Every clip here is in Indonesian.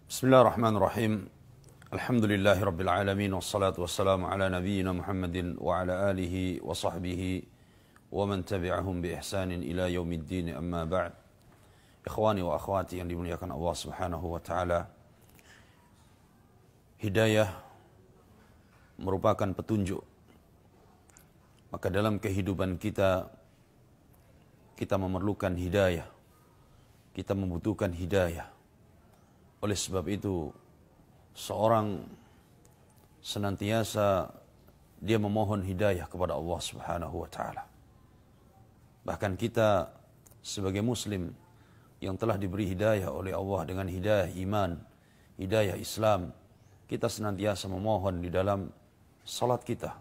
Bismillahirrahmanirrahim. Alhamdulillahi rabbil alamin wassalatu wassalamu ala nabiyyina Muhammadin wa ala alihi wa sahbihi wa man tabi'ahum bi ihsanin ila yaumiddin, amma ba'd. Ikhwani wa akhwati yang dimuliakan Allah Subhanahu wa taala. Hidayah merupakan petunjuk. Maka dalam kehidupan kita memerlukan hidayah. Kita membutuhkan hidayah. Oleh sebab itu, seorang senantiasa dia memohon hidayah kepada Allah Subhanahu wa taala. Bahkan kita sebagai muslim yang telah diberi hidayah oleh Allah dengan hidayah iman, hidayah Islam, kita senantiasa memohon di dalam salat kita.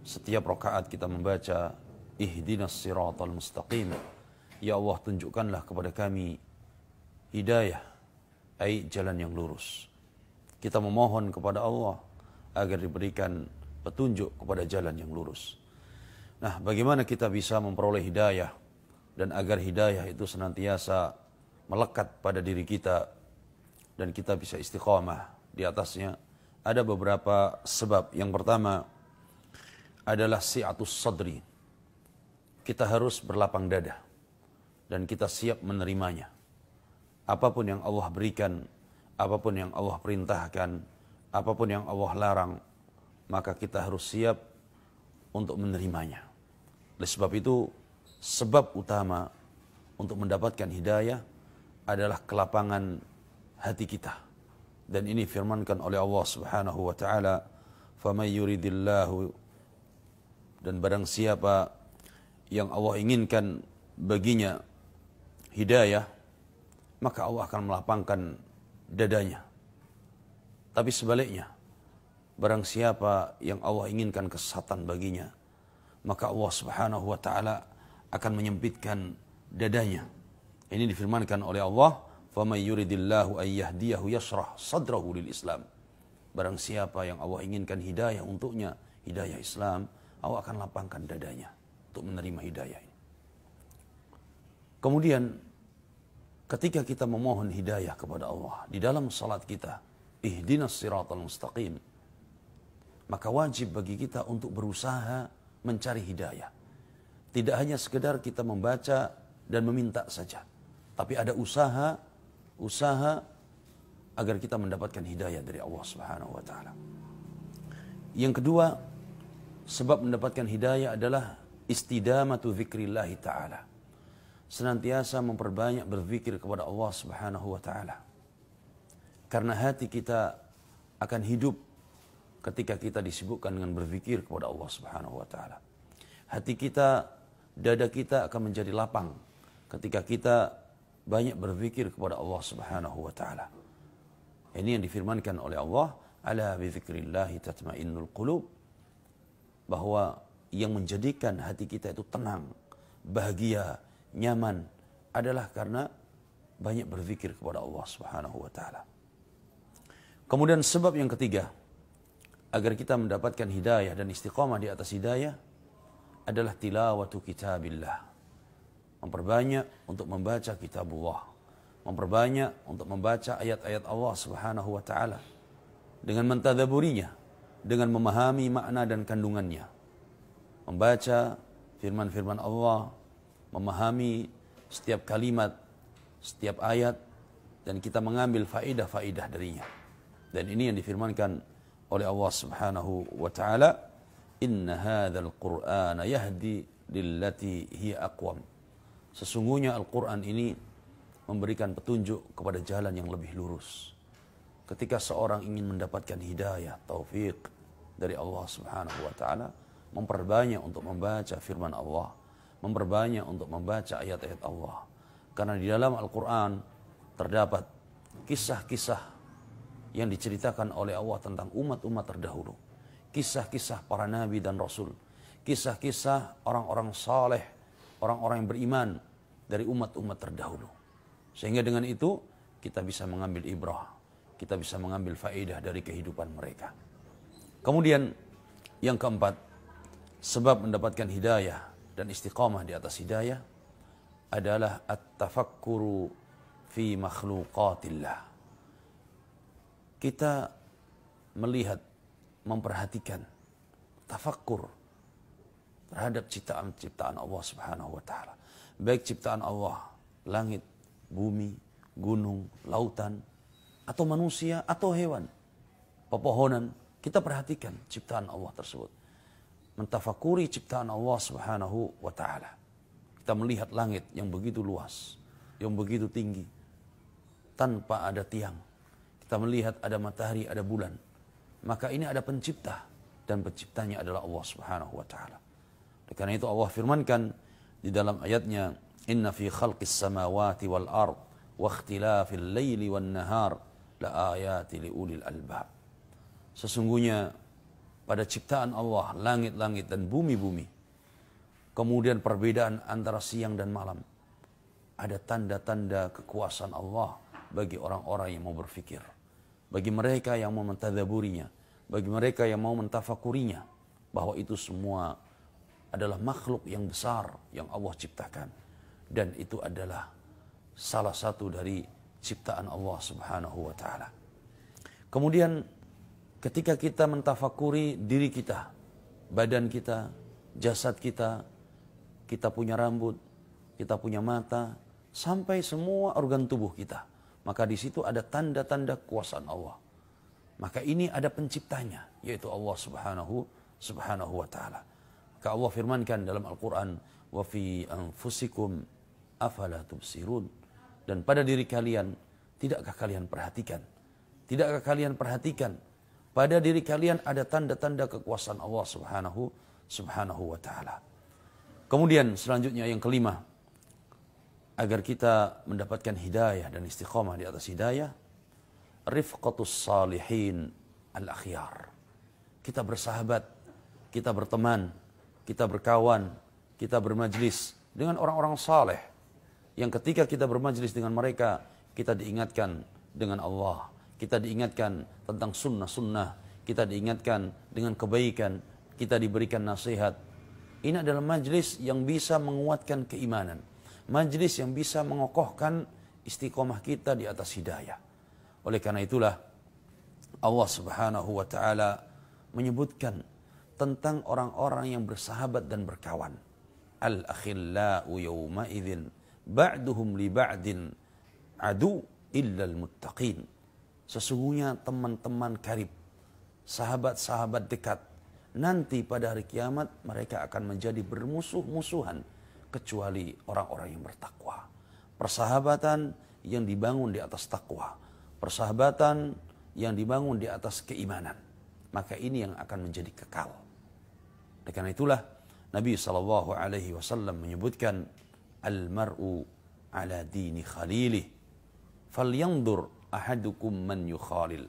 Setiap rakaat kita membaca ihdinas siratal mustaqim. Ya Allah, tunjukkanlah kepada kami hidayah, ai jalan yang lurus. Kita memohon kepada Allah agar diberikan petunjuk kepada jalan yang lurus. Nah, bagaimana kita bisa memperoleh hidayah dan agar hidayah itu senantiasa melekat pada diri kita dan kita bisa istiqamah di atasnya? Ada beberapa sebab. Yang pertama adalah si'atus sadri. Kita harus berlapang dada dan kita siap menerimanya. Apapun yang Allah berikan, apapun yang Allah perintahkan, apapun yang Allah larang, maka kita harus siap untuk menerimanya. Oleh sebab itu, sebab utama untuk mendapatkan hidayah adalah kelapangan hati kita. Dan ini firmankan oleh Allah Subhanahu wa taala, "Faman yuridillahu," dan barang siapa yang Allah inginkan baginya hidayah, maka Allah akan melapangkan dadanya. Tapi sebaliknya, barang siapa yang Allah inginkan kesesatan baginya, maka Allah Subhanahu wa taala akan menyempitkan dadanya. Ini difirmankan oleh Allah, "Faman yuridillahu ay yahdiyahu yashrah sadrahu lil Islam." Barang siapa yang Allah inginkan hidayah untuknya, hidayah Islam, Allah akan lapangkan dadanya untuk menerima hidayah ini. Kemudian ketika kita memohon hidayah kepada Allah di dalam salat kita, ihdinas siratal mustaqim, maka wajib bagi kita untuk berusaha mencari hidayah. Tidak hanya sekedar kita membaca dan meminta saja, tapi ada usaha agar kita mendapatkan hidayah dari Allah Subhanahu wa taala. Yang kedua, sebab mendapatkan hidayah adalah istidamatu dzikrillah taala. Senantiasa memperbanyak berzikir kepada Allah Subhanahu wa taala. Karena hati kita akan hidup ketika kita disibukkan dengan berzikir kepada Allah Subhanahu wa taala. Hati kita, dada kita akan menjadi lapang ketika kita banyak berzikir kepada Allah Subhanahu wa taala. Ini yang difirmankan oleh Allah, "Ala bi dzikrillah tatmainnul qulub." Bahwa yang menjadikan hati kita itu tenang, bahagia, nyaman adalah karena banyak berzikir kepada Allah Subhanahu wa taala. Kemudian sebab yang ketiga agar kita mendapatkan hidayah dan istiqamah di atas hidayah adalah tilawatu kitabillah. Memperbanyak untuk membaca kitabullah. Memperbanyak untuk membaca ayat-ayat Allah Subhanahu wa taala dengan mentadaburinya, dengan memahami makna dan kandungannya. Membaca firman-firman Allah, memahami setiap kalimat, setiap ayat, dan kita mengambil faidah-faidah darinya. Dan ini yang difirmankan oleh Allah Subhanahu wa taala, "Inna hadzal Qur'ana yahdi lillati hiya aqwam." Sesungguhnya Al-Qur'an ini memberikan petunjuk kepada jalan yang lebih lurus. Ketika seorang ingin mendapatkan hidayah, taufik dari Allah Subhanahu wa taala, memperbanyak untuk membaca firman Allah, memperbanyak untuk membaca ayat-ayat Allah. Karena di dalam Al-Quran terdapat kisah-kisah yang diceritakan oleh Allah tentang umat-umat terdahulu. Kisah-kisah para nabi dan rasul. Kisah-kisah orang-orang saleh, orang-orang yang beriman dari umat-umat terdahulu. Sehingga dengan itu kita bisa mengambil ibrah, kita bisa mengambil faedah dari kehidupan mereka. Kemudian yang keempat, sebab mendapatkan hidayah dan istiqamah di atas hidayah adalah at-tafakkuru fi makhluqatillah. kita melihat, memperhatikan, tafakkur terhadap ciptaan-ciptaan Allah Subhanahu wa taala. Baik ciptaan Allah, langit, bumi, gunung, lautan, atau manusia atau hewan, pepohonan, kita perhatikan ciptaan Allah tersebut. Mentafakuri ciptaan Allah Subhanahu wa taala. Kita melihat langit yang begitu luas, yang begitu tinggi, tanpa ada tiang. Kita melihat ada matahari, ada bulan. Maka ini ada pencipta, dan penciptanya adalah Allah Subhanahu wa taala. Karena itu Allah firmankan di dalam ayatnya, "Inna fi khalqis samawati wal ard wa ikhtilafil laili wan nahar la ayati li ulil albab." Sesungguhnya pada ciptaan Allah, langit-langit dan bumi-bumi, kemudian perbedaan antara siang dan malam, ada tanda-tanda kekuasaan Allah bagi orang-orang yang mau berfikir, bagi mereka yang mau mentadaburinya, bagi mereka yang mau mentafakurinya, bahwa itu semua adalah makhluk yang besar yang Allah ciptakan, dan itu adalah salah satu dari ciptaan Allah Subhanahu wa taala. Kemudian ketika kita mentafakuri diri kita, badan kita, jasad kita, kita punya rambut, kita punya mata, sampai semua organ tubuh kita, maka di situ ada tanda-tanda kekuasaan Allah. Maka ini ada penciptanya, yaitu Allah Subhanahu wa taala. Maka Allah firmankan dalam Al-Quran, wa fi anfusikum afala tubsirun. Dan pada diri kalian, tidakkah kalian perhatikan? Tidakkah kalian perhatikan? Pada diri kalian ada tanda-tanda kekuasaan Allah Subhanahu wa ta'ala. Kemudian selanjutnya yang kelima, agar kita mendapatkan hidayah dan istiqamah di atas hidayah, rifqatus salihin al-akhyar. Kita bersahabat, kita berteman, kita berkawan, kita bermajlis dengan orang-orang saleh, yang ketika kita bermajlis dengan mereka, kita diingatkan dengan Allah, kita diingatkan tentang sunnah-sunnah, kita diingatkan dengan kebaikan, kita diberikan nasihat. Ini adalah majlis yang bisa menguatkan keimanan, majlis yang bisa mengokohkan istiqomah kita di atas hidayah. Oleh karena itulah Allah Subhanahu wa taala menyebutkan tentang orang-orang yang bersahabat dan berkawan. Al-akhillau yawma idzin ba'duhum li ba'din adu illa al-muttaqin. Sesungguhnya teman-teman karib, sahabat-sahabat dekat, nanti pada hari kiamat mereka akan menjadi bermusuh-musuhan kecuali orang-orang yang bertakwa. Persahabatan yang dibangun di atas takwa, persahabatan yang dibangun di atas keimanan, maka ini yang akan menjadi kekal. Karena itulah Nabi SAW menyebutkan, al-mar'u ala dini khalilih falyandur ahadukum man yukhalil.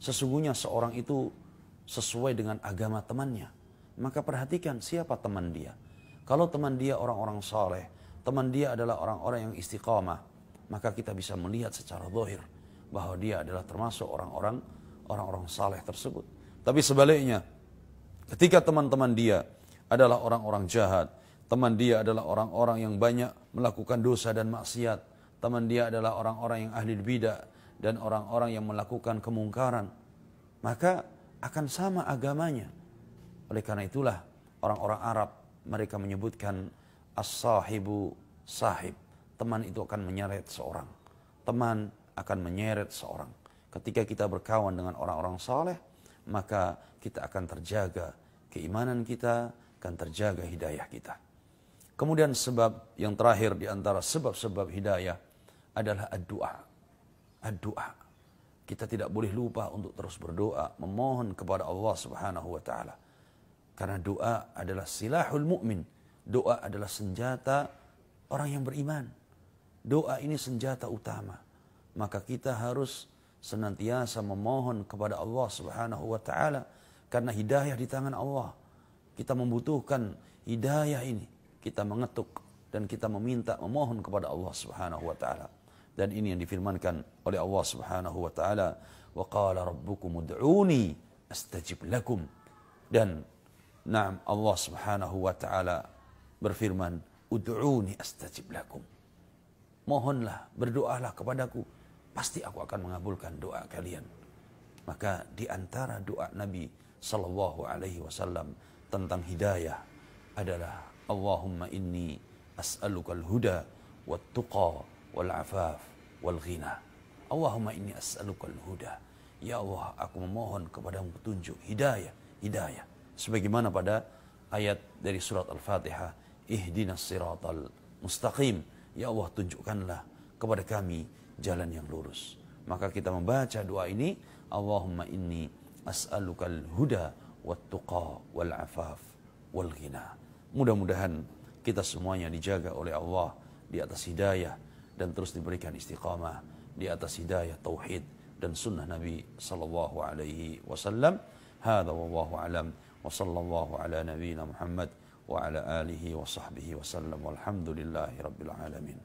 Sesungguhnya seorang itu sesuai dengan agama temannya, maka perhatikan siapa teman dia. Kalau teman dia orang-orang saleh, teman dia adalah orang-orang yang istiqamah, maka kita bisa melihat secara zahir bahwa dia adalah termasuk orang-orang saleh tersebut. Tapi sebaliknya, ketika teman-teman dia adalah orang-orang jahat, teman dia adalah orang-orang yang banyak melakukan dosa dan maksiat, teman dia adalah orang-orang yang ahli bidah dan orang-orang yang melakukan kemungkaran, maka akan sama agamanya. Oleh karena itulah orang-orang Arab mereka menyebutkan as-sahibu sahib. Teman itu akan menyeret seorang. Teman akan menyeret seorang. Ketika kita berkawan dengan orang-orang saleh, maka kita akan terjaga keimanan kita, akan terjaga hidayah kita. Kemudian sebab yang terakhir di antara sebab-sebab hidayah adalah ad-du'a. Ad-du'a. Kita tidak boleh lupa untuk terus berdoa, memohon kepada Allah Subhanahu wa taala. Karena doa adalah silahul mu'min. Doa adalah senjata orang yang beriman. Doa ini senjata utama. Maka kita harus senantiasa memohon kepada Allah Subhanahu wa taala, karena hidayah di tangan Allah. Kita membutuhkan hidayah ini. Kita mengetuk dan kita memohon kepada Allah Subhanahu wa taala. Dan ini yang difirmankan oleh Allah Subhanahu wa taala, wa qala rabbukum ud'uni astajib lakum. Dan Allah Subhanahu wa taala berfirman, ud'uni astajib lakum. Mohonlah, berdoalah kepadaku, pasti aku akan mengabulkan doa kalian. Maka di antara doa Nabi sallallahu alaihi wasallam tentang hidayah adalah Allahumma inni as'alukal huda wat tuqa wal afaf wal ghina. Allahumma inni as'alukal huda. Ya Allah, aku memohon kepadamu petunjuk, hidayah, hidayah. Sebagaimana pada ayat dari surat Al-Fatihah, ihdinas siratal mustaqim. Ya Allah, tunjukkanlah kepada kami jalan yang lurus. Maka kita membaca doa ini, Allahumma inni as'alukal huda wat tuqa wal afaf wal ghina. Mudah-mudahan kita semuanya dijaga oleh Allah di atas hidayah dan terus diberikan istiqamah di atas hidayah tauhid dan sunnah Nabi sallallahu alaihi wasallam. Hadza wallahu alam wa sallallahu ala nabiyyina Muhammad wa ala alihi wa sahbihi wasallam walhamdulillahi rabbil alamin.